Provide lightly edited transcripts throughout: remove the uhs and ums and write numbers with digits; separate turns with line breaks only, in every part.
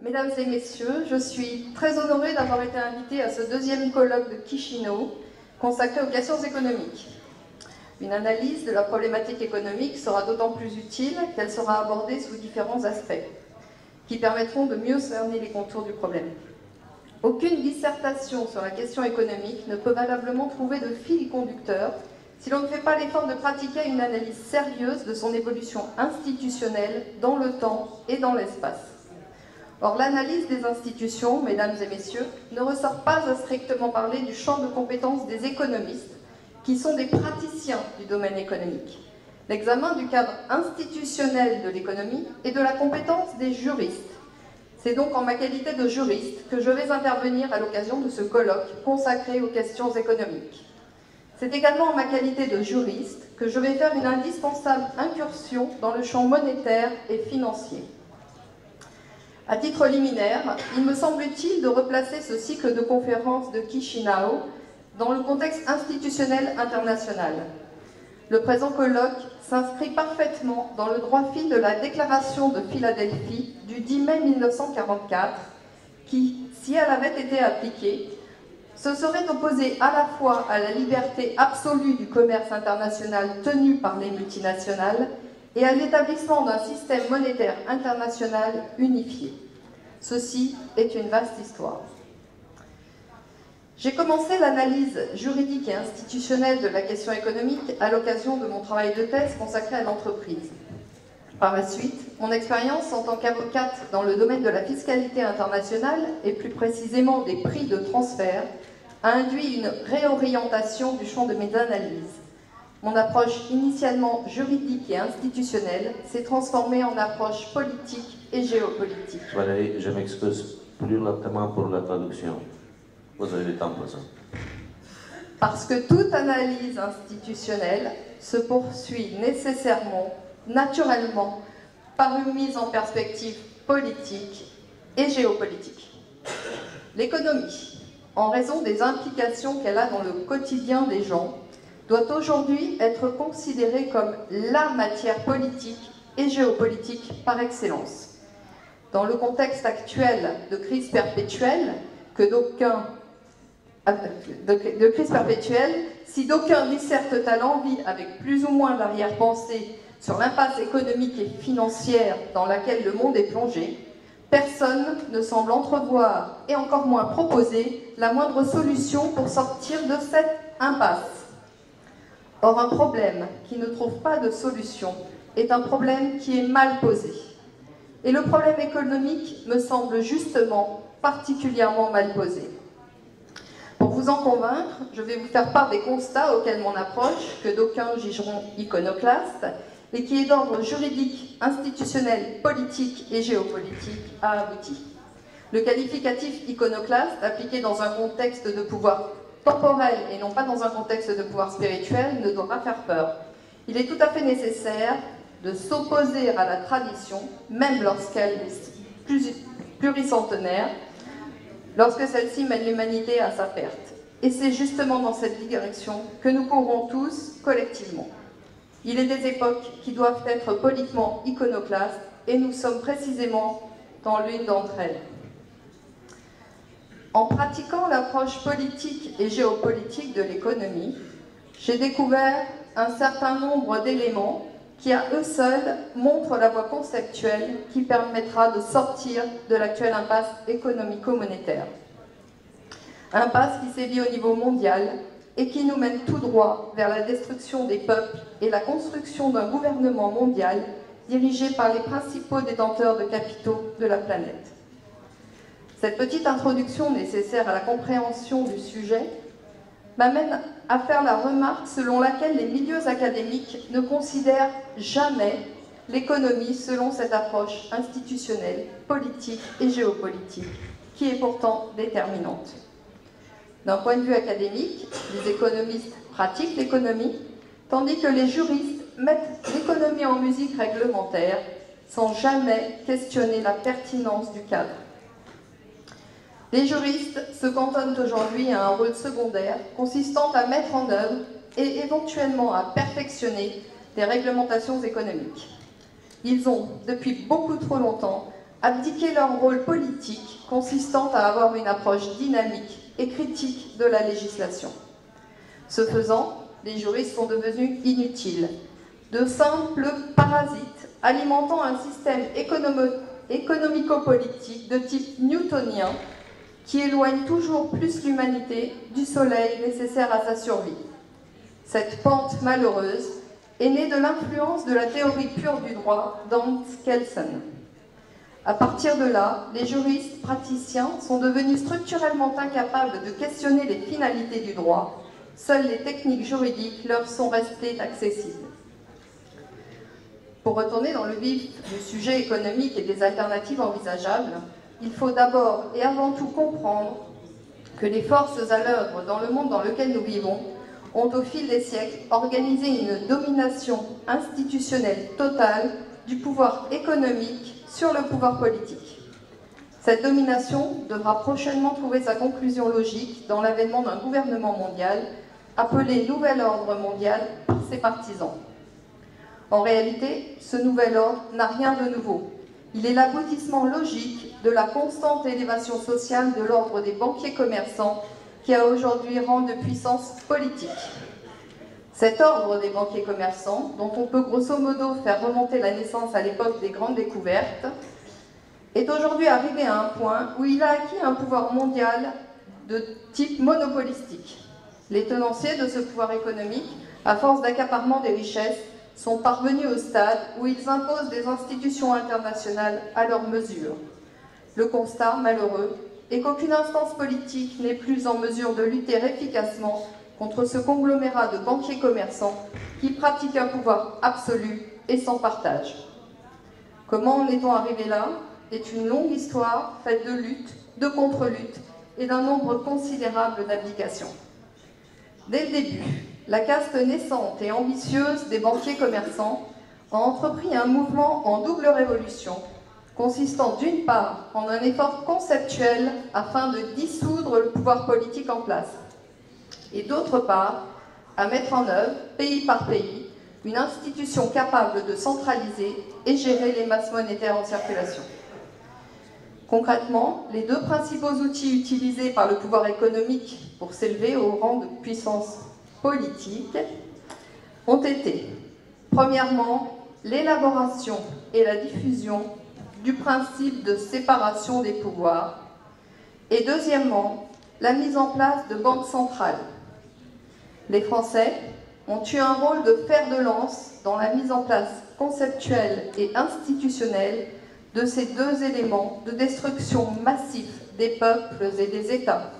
Mesdames et messieurs, je suis très honorée d'avoir été invitée à ce deuxième colloque de Chisinau consacré aux questions économiques. Une analyse de la problématique économique sera d'autant plus utile qu'elle sera abordée sous différents aspects qui permettront de mieux cerner les contours du problème. Aucune dissertation sur la question économique ne peut valablement trouver de fil conducteur si l'on ne fait pas l'effort de pratiquer une analyse sérieuse de son évolution institutionnelle dans le temps et dans l'espace. Or, l'analyse des institutions, mesdames et messieurs, ne ressort pas à strictement parler du champ de compétences des économistes, qui sont des praticiens du domaine économique. L'examen du cadre institutionnel de l'économie est de la compétence des juristes. C'est donc en ma qualité de juriste que je vais intervenir à l'occasion de ce colloque consacré aux questions économiques. C'est également en ma qualité de juriste que je vais faire une indispensable incursion dans le champ monétaire et financier. À titre liminaire, il me semble utile de replacer ce cycle de conférences de Chisinau dans le contexte institutionnel international. Le présent colloque s'inscrit parfaitement dans le droit fil de la Déclaration de Philadelphie du 10 mai 1944, qui, si elle avait été appliquée, se serait opposée à la fois à la liberté absolue du commerce international tenu par les multinationales et à l'établissement d'un système monétaire international unifié. Ceci est une vaste histoire. J'ai commencé l'analyse juridique et institutionnelle de la question économique à l'occasion de mon travail de thèse consacré à l'entreprise. Par la suite, mon expérience en tant qu'avocate dans le domaine de la fiscalité internationale, et plus précisément des prix de transfert, a induit une réorientation du champ de mes analyses. Mon approche initialement juridique et institutionnelle s'est transformée en approche politique et géopolitique.
Valérie, je m'excuse plus lentement pour la traduction. Vous avez le temps pour ça.
Parce que toute analyse institutionnelle se poursuit nécessairement, naturellement, par une mise en perspective politique et géopolitique. L'économie, en raison des implications qu'elle a dans le quotidien des gens, doit aujourd'hui être considérée comme la matière politique et géopolitique par excellence. Dans le contexte actuel de crise perpétuelle, si d'aucuns dissertent à l'envi avec plus ou moins d'arrière-pensée sur l'impasse économique et financière dans laquelle le monde est plongé, personne ne semble entrevoir, et encore moins proposer, la moindre solution pour sortir de cette impasse. Or, un problème qui ne trouve pas de solution est un problème qui est mal posé. Et le problème économique me semble justement particulièrement mal posé. Pour vous en convaincre, je vais vous faire part des constats auxquels mon approche, que d'aucuns jugeront iconoclaste, et qui est d'ordre juridique, institutionnel, politique et géopolitique, a abouti. Le qualificatif iconoclaste, appliqué dans un contexte de pouvoir temporel et non pas dans un contexte de pouvoir spirituel, ne doit pas faire peur. Il est tout à fait nécessaire de s'opposer à la tradition, même lorsqu'elle est pluricentenaire, lorsque celle-ci mène l'humanité à sa perte. Et c'est justement dans cette direction que nous courons tous collectivement. Il est des époques qui doivent être politiquement iconoclastes, et nous sommes précisément dans l'une d'entre elles. En pratiquant l'approche politique et géopolitique de l'économie, j'ai découvert un certain nombre d'éléments qui, à eux seuls, montrent la voie conceptuelle qui permettra de sortir de l'actuelle impasse économico-monétaire. Impasse qui sévit au niveau mondial et qui nous mène tout droit vers la destruction des peuples et la construction d'un gouvernement mondial dirigé par les principaux détenteurs de capitaux de la planète. Cette petite introduction nécessaire à la compréhension du sujet m'amène à faire la remarque selon laquelle les milieux académiques ne considèrent jamais l'économie selon cette approche institutionnelle, politique et géopolitique, qui est pourtant déterminante. D'un point de vue académique, les économistes pratiquent l'économie, tandis que les juristes mettent l'économie en musique réglementaire sans jamais questionner la pertinence du cadre. Les juristes se cantonnent aujourd'hui à un rôle secondaire consistant à mettre en œuvre et éventuellement à perfectionner des réglementations économiques. Ils ont, depuis beaucoup trop longtemps, abdiquer leur rôle politique consistant à avoir une approche dynamique et critique de la législation. Ce faisant, les juristes sont devenus inutiles, de simples parasites alimentant un système économico-politique de type newtonien qui éloigne toujours plus l'humanité du soleil nécessaire à sa survie. Cette pente malheureuse est née de l'influence de la théorie pure du droit d'Hans Kelsen. À partir de là, les juristes praticiens sont devenus structurellement incapables de questionner les finalités du droit. Seules les techniques juridiques leur sont restées accessibles. Pour retourner dans le vif du sujet économique et des alternatives envisageables, il faut d'abord et avant tout comprendre que les forces à l'œuvre dans le monde dans lequel nous vivons ont au fil des siècles organisé une domination institutionnelle totale du pouvoir économique sur le pouvoir politique. Cette domination devra prochainement trouver sa conclusion logique dans l'avènement d'un gouvernement mondial appelé Nouvel Ordre Mondial par ses partisans. En réalité, ce nouvel ordre n'a rien de nouveau. Il est l'aboutissement logique de la constante élévation sociale de l'ordre des banquiers commerçants qui a aujourd'hui rang de puissance politique. Cet ordre des banquiers commerçants, dont on peut grosso modo faire remonter la naissance à l'époque des grandes découvertes, est aujourd'hui arrivé à un point où il a acquis un pouvoir mondial de type monopolistique. Les tenanciers de ce pouvoir économique, à force d'accaparement des richesses, sont parvenus au stade où ils imposent des institutions internationales à leur mesure. Le constat malheureux est qu'aucune instance politique n'est plus en mesure de lutter efficacement contre ce conglomérat de banquiers commerçants qui pratiquent un pouvoir absolu et sans partage. Comment en est-on arrivé là est une longue histoire faite de luttes, de contre-luttes et d'un nombre considérable d'abdications. Dès le début, la caste naissante et ambitieuse des banquiers commerçants a entrepris un mouvement en double révolution, consistant d'une part en un effort conceptuel afin de dissoudre le pouvoir politique en place, et d'autre part à mettre en œuvre, pays par pays, une institution capable de centraliser et gérer les masses monétaires en circulation. Concrètement, les deux principaux outils utilisés par le pouvoir économique pour s'élever au rang de puissance politique ont été, premièrement, l'élaboration et la diffusion du principe de séparation des pouvoirs, et deuxièmement, la mise en place de banques centrales. Les Français ont eu un rôle de fer de lance dans la mise en place conceptuelle et institutionnelle de ces deux éléments de destruction massive des peuples et des États.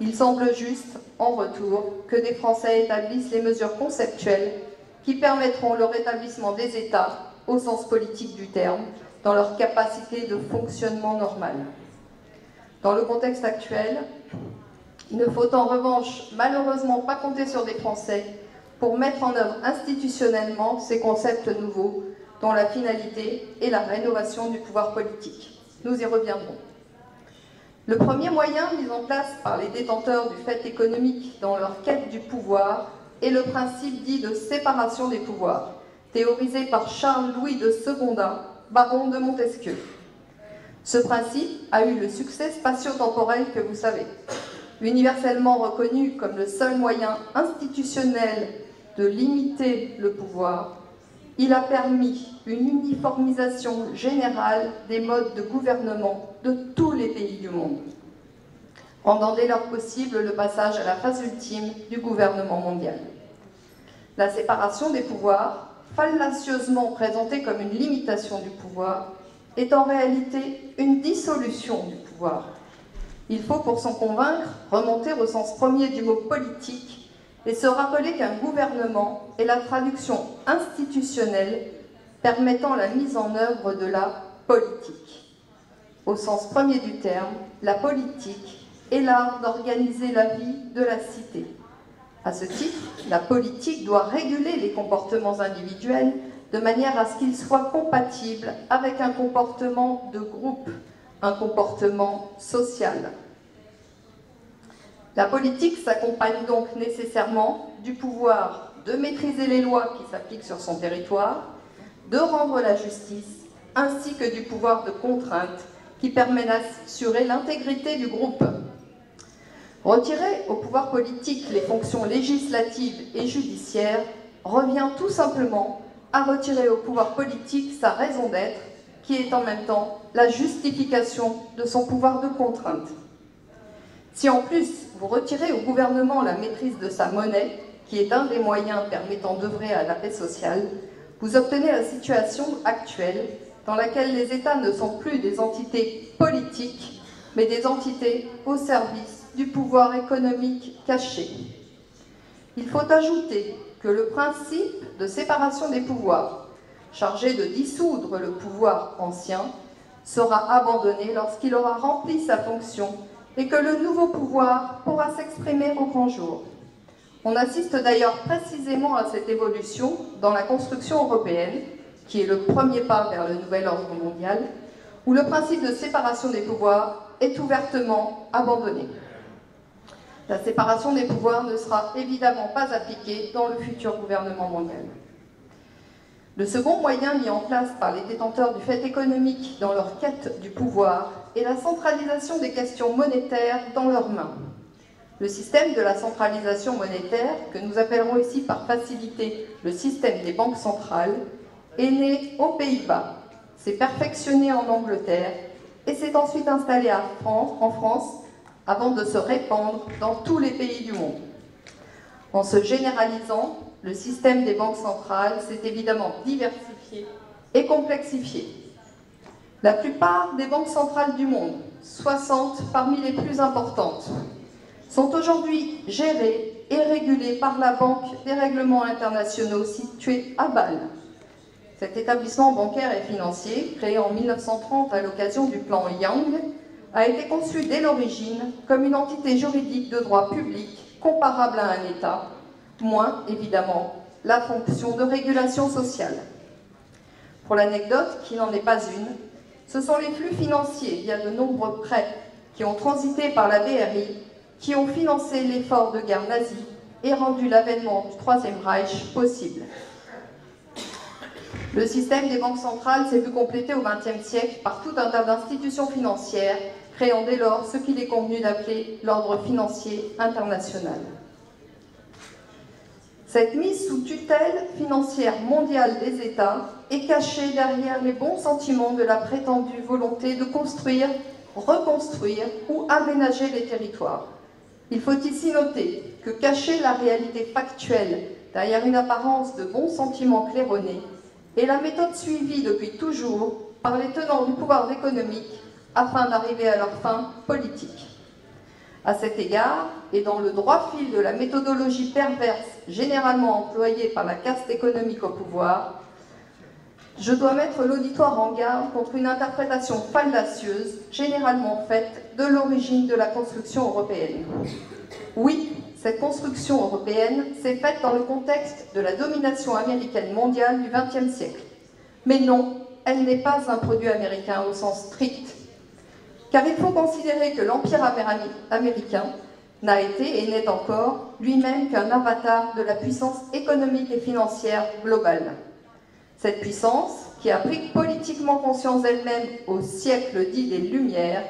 Il semble juste, en retour, que des Français établissent les mesures conceptuelles qui permettront le rétablissement des États, au sens politique du terme, dans leur capacité de fonctionnement normal. Dans le contexte actuel, il ne faut en revanche malheureusement pas compter sur des Français pour mettre en œuvre institutionnellement ces concepts nouveaux dont la finalité est la rénovation du pouvoir politique. Nous y reviendrons. Le premier moyen mis en place par les détenteurs du fait économique dans leur quête du pouvoir est le principe dit de séparation des pouvoirs, théorisé par Charles-Louis de Secondat, baron de Montesquieu. Ce principe a eu le succès spatio-temporel que vous savez. Universellement reconnu comme le seul moyen institutionnel de limiter le pouvoir, il a permis une uniformisation générale des modes de gouvernement de tous les pays du monde, rendant dès lors possible le passage à la phase ultime du gouvernement mondial. La séparation des pouvoirs, fallacieusement présentée comme une limitation du pouvoir, est en réalité une dissolution du pouvoir. Il faut pour s'en convaincre remonter au sens premier du mot politique et se rappeler qu'un gouvernement est la traduction institutionnelle permettant la mise en œuvre de la politique. Au sens premier du terme, la politique est l'art d'organiser la vie de la cité. À ce titre, la politique doit réguler les comportements individuels de manière à ce qu'ils soient compatibles avec un comportement de groupe, un comportement social. La politique s'accompagne donc nécessairement du pouvoir de maîtriser les lois qui s'appliquent sur son territoire, de rendre la justice ainsi que du pouvoir de contrainte qui permet d'assurer l'intégrité du groupe. Retirer au pouvoir politique les fonctions législatives et judiciaires revient tout simplement à retirer au pouvoir politique sa raison d'être, qui est en même temps la justification de son pouvoir de contrainte. Si en plus vous retirez au gouvernement la maîtrise de sa monnaie, qui est un des moyens permettant d'œuvrer à la paix sociale, vous obtenez la situation actuelle dans laquelle les États ne sont plus des entités politiques, mais des entités au service du pouvoir économique caché. Il faut ajouter que le principe de séparation des pouvoirs, chargé de dissoudre le pouvoir ancien, sera abandonné lorsqu'il aura rempli sa fonction et que le nouveau pouvoir pourra s'exprimer au grand jour. On assiste d'ailleurs précisément à cette évolution dans la construction européenne, qui est le premier pas vers le nouvel ordre mondial, où le principe de séparation des pouvoirs est ouvertement abandonné. La séparation des pouvoirs ne sera évidemment pas appliquée dans le futur gouvernement mondial. Le second moyen mis en place par les détenteurs du fait économique dans leur quête du pouvoir est la centralisation des questions monétaires dans leurs mains. Le système de la centralisation monétaire, que nous appellerons ici par facilité le système des banques centrales, est né aux Pays-Bas, s'est perfectionné en Angleterre et s'est ensuite installé en France avant de se répandre dans tous les pays du monde. En se généralisant, le système des banques centrales s'est évidemment diversifié et complexifié. La plupart des banques centrales du monde, 60 parmi les plus importantes, sont aujourd'hui gérées et régulées par la Banque des règlements internationaux située à Bâle. Cet établissement bancaire et financier, créé en 1930 à l'occasion du plan Young, a été conçu dès l'origine comme une entité juridique de droit public comparable à un État, moins évidemment la fonction de régulation sociale. Pour l'anecdote, qui n'en est pas une, ce sont les flux financiers via de nombreux prêts qui ont transité par la BRI qui ont financé l'effort de guerre nazi et rendu l'avènement du Troisième Reich possible. Le système des banques centrales s'est vu complété au XXe siècle par tout un tas d'institutions financières, créant dès lors ce qu'il est convenu d'appeler l'ordre financier international. Cette mise sous tutelle financière mondiale des États est cachée derrière les bons sentiments de la prétendue volonté de construire, reconstruire ou aménager les territoires. Il faut ici noter que cacher la réalité factuelle derrière une apparence de bons sentiments claironnés est la méthode suivie depuis toujours par les tenants du pouvoir économique afin d'arriver à leur fin politique. À cet égard, et dans le droit fil de la méthodologie perverse généralement employée par la caste économique au pouvoir, je dois mettre l'auditoire en garde contre une interprétation fallacieuse, généralement faite de l'origine de la construction européenne. Oui, cette construction européenne s'est faite dans le contexte de la domination américaine mondiale du XXe siècle. Mais non, elle n'est pas un produit américain au sens strict. Car il faut considérer que l'Empire américain n'a été et n'est encore lui-même qu'un avatar de la puissance économique et financière globale. Cette puissance, qui a pris politiquement conscience d'elle-même au siècle dit des Lumières,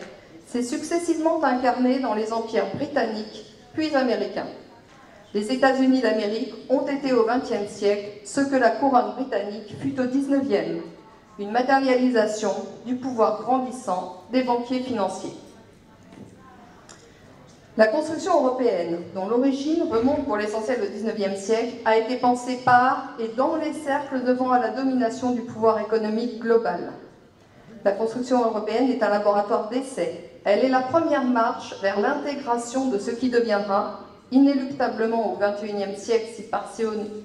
s'est successivement incarnée dans les empires britanniques puis américains. Les États-Unis d'Amérique ont été au XXe siècle ce que la couronne britannique fut au XIXe, une matérialisation du pouvoir grandissant des banquiers financiers. La construction européenne, dont l'origine remonte pour l'essentiel au XIXe siècle, a été pensée par et dans les cercles devant à la domination du pouvoir économique global. La construction européenne est un laboratoire d'essai. Elle est la première marche vers l'intégration de ce qui deviendra, inéluctablement au XXIe siècle, si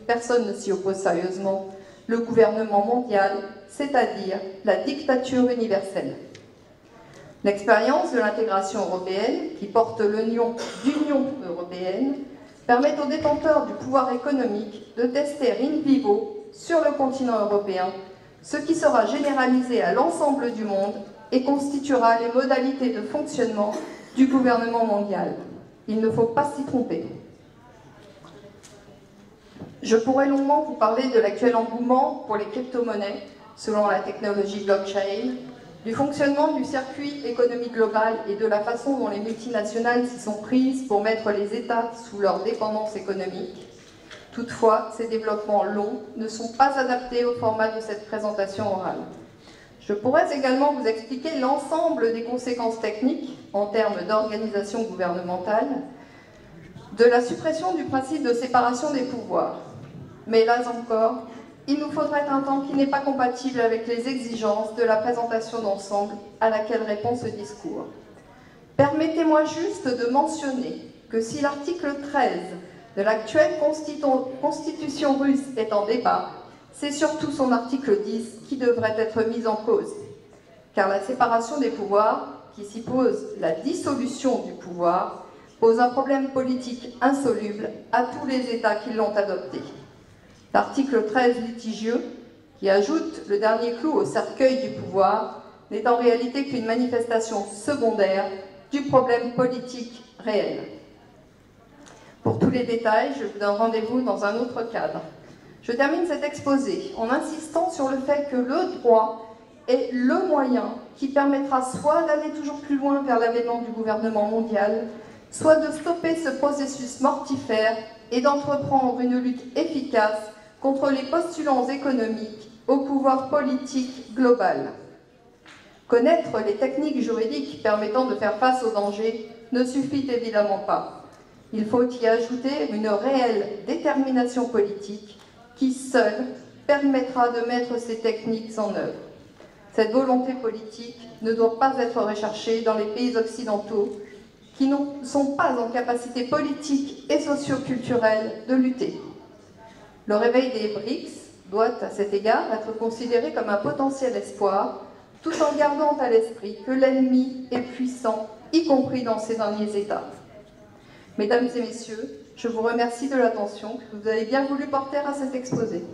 personne ne s'y oppose sérieusement, le gouvernement mondial, c'est-à-dire la dictature universelle. L'expérience de l'intégration européenne, qui porte le nom d'Union européenne, permet aux détenteurs du pouvoir économique de tester in vivo sur le continent européen ce qui sera généralisé à l'ensemble du monde et constituera les modalités de fonctionnement du gouvernement mondial. Il ne faut pas s'y tromper. Je pourrais longuement vous parler de l'actuel engouement pour les crypto-monnaies, selon la technologie blockchain, du fonctionnement du circuit économique global et de la façon dont les multinationales s'y sont prises pour mettre les États sous leur dépendance économique. Toutefois, ces développements longs ne sont pas adaptés au format de cette présentation orale. Je pourrais également vous expliquer l'ensemble des conséquences techniques en termes d'organisation gouvernementale de la suppression du principe de séparation des pouvoirs. Mais là encore, il nous faudrait un temps qui n'est pas compatible avec les exigences de la présentation d'ensemble à laquelle répond ce discours. Permettez-moi juste de mentionner que si l'article 13 de l'actuelle constitution russe est en débat, c'est surtout son article 10 qui devrait être mis en cause. Car la séparation des pouvoirs, qui suppose la dissolution du pouvoir, pose un problème politique insoluble à tous les États qui l'ont adopté. L'article 13 litigieux, qui ajoute le dernier clou au cercueil du pouvoir, n'est en réalité qu'une manifestation secondaire du problème politique réel. Pour tous les détails, je vous donne rendez-vous dans un autre cadre. Je termine cet exposé en insistant sur le fait que le droit est le moyen qui permettra soit d'aller toujours plus loin vers l'avènement du gouvernement mondial, soit de stopper ce processus mortifère et d'entreprendre une lutte efficace contre les postulants économiques au pouvoir politique global. Connaître les techniques juridiques permettant de faire face aux dangers ne suffit évidemment pas. Il faut y ajouter une réelle détermination politique qui seule permettra de mettre ces techniques en œuvre. Cette volonté politique ne doit pas être recherchée dans les pays occidentaux qui ne sont pas en capacité politique et socio-culturelle de lutter. Le réveil des BRICS doit, à cet égard, être considéré comme un potentiel espoir, tout en gardant à l'esprit que l'ennemi est puissant, y compris dans ses derniers États. Mesdames et messieurs, je vous remercie de l'attention que vous avez bien voulu porter à cet exposé.